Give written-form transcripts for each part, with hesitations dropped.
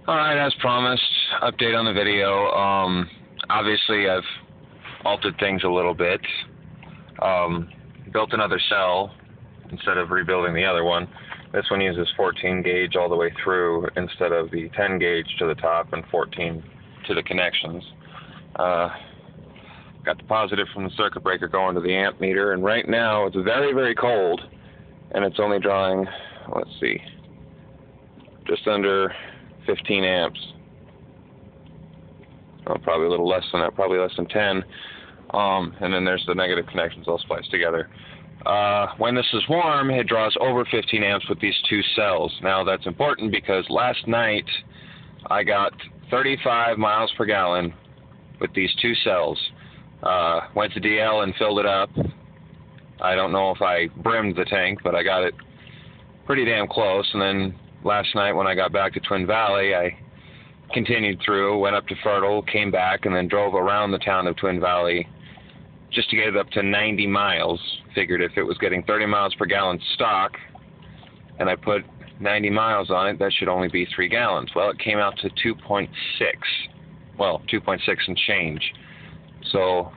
Alright, as promised, update on the video. Obviously I've altered things a little bit. Built another cell instead of rebuilding the other one. This one uses 14 gauge all the way through instead of the 10 gauge to the top and 14 to the connections. Got the positive from the circuit breaker going to the amp meter, and right now it's very, very cold, and it's only drawing, let's see, just under 15 amps. Oh, probably a little less than that, probably less than 10. And then there's the negative connections all spliced together. When this is warm, it draws over 15 amps with these two cells. Now that's important because last night I got 35 miles per gallon with these two cells. Went to DL and filled it up. I don't know if I brimmed the tank, but I got it pretty damn close. And then last night when I got back to Twin Valley, I continued through, went up to Fertle, came back, and then drove around the town of Twin Valley just to get it up to 90 miles. Figured if it was getting 30 miles per gallon stock, and I put 90 miles on it, that should only be 3 gallons. Well, it came out to 2.6. Well, 2.6 and change. So,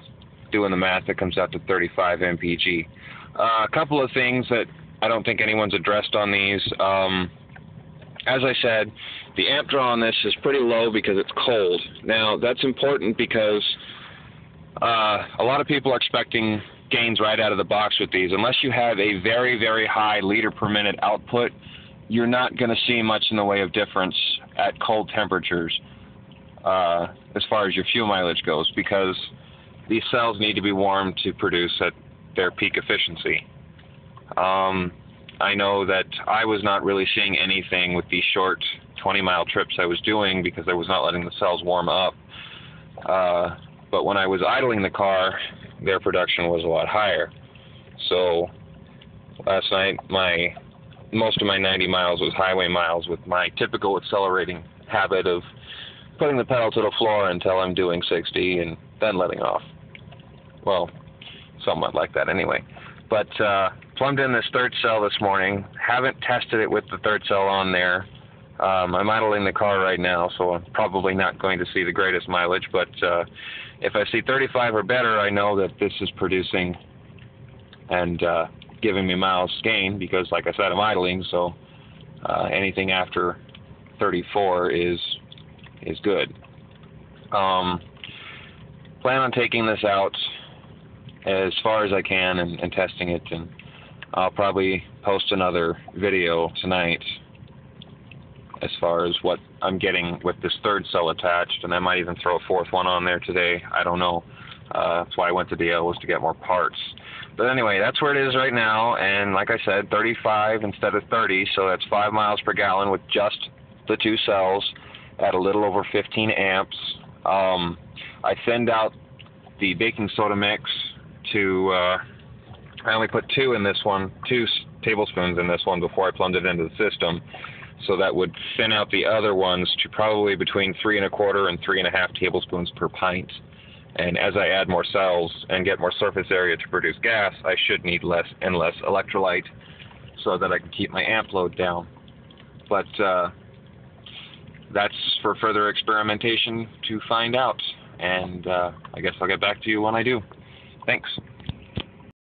doing the math, it comes out to 35 mpg. A couple of things that I don't think anyone's addressed on these. As I said, the amp draw on this is pretty low because it's cold. Now, that's important because a lot of people are expecting gains right out of the box with these. Unless you have a very, very high liter per minute output, you're not going to see much in the way of difference at cold temperatures as far as your fuel mileage goes, because these cells need to be warmed to produce at their peak efficiency. I know that I was not really seeing anything with these short 20-mile trips I was doing because I was not letting the cells warm up. But when I was idling the car, their production was a lot higher. So last night, most of my 90 miles was highway miles with my typical accelerating habit of putting the pedal to the floor until I'm doing 60 and then letting off. Well, somewhat like that anyway. But plumbed in this third cell this morning. Haven't tested it with the third cell on there. I'm idling the car right now, so I'm probably not going to see the greatest mileage, but if I see 35 or better, I know that this is producing and giving me miles gain because, like I said, I'm idling, so anything after 34 is good. Plan on taking this out as far as I can and testing it, and I'll probably post another video tonight as far as what I'm getting with this third cell attached, and I might even throw a fourth one on there today. I don't know. That's why I went to DL, was to get more parts. But anyway, that's where it is right now, and like I said, 35 instead of 30, so that's 5 miles per gallon with just the two cells at a little over 15 amps. I thinned out the baking soda mix to, I only put 2 tablespoons in this one before I plumbed it into the system. So that would thin out the other ones to probably between 3 1/4 and 3 1/2 tablespoons per pint. And as I add more cells and get more surface area to produce gas, I should need less and less electrolyte so that I can keep my amp load down. But that's for further experimentation to find out. And I guess I'll get back to you when I do. Thanks.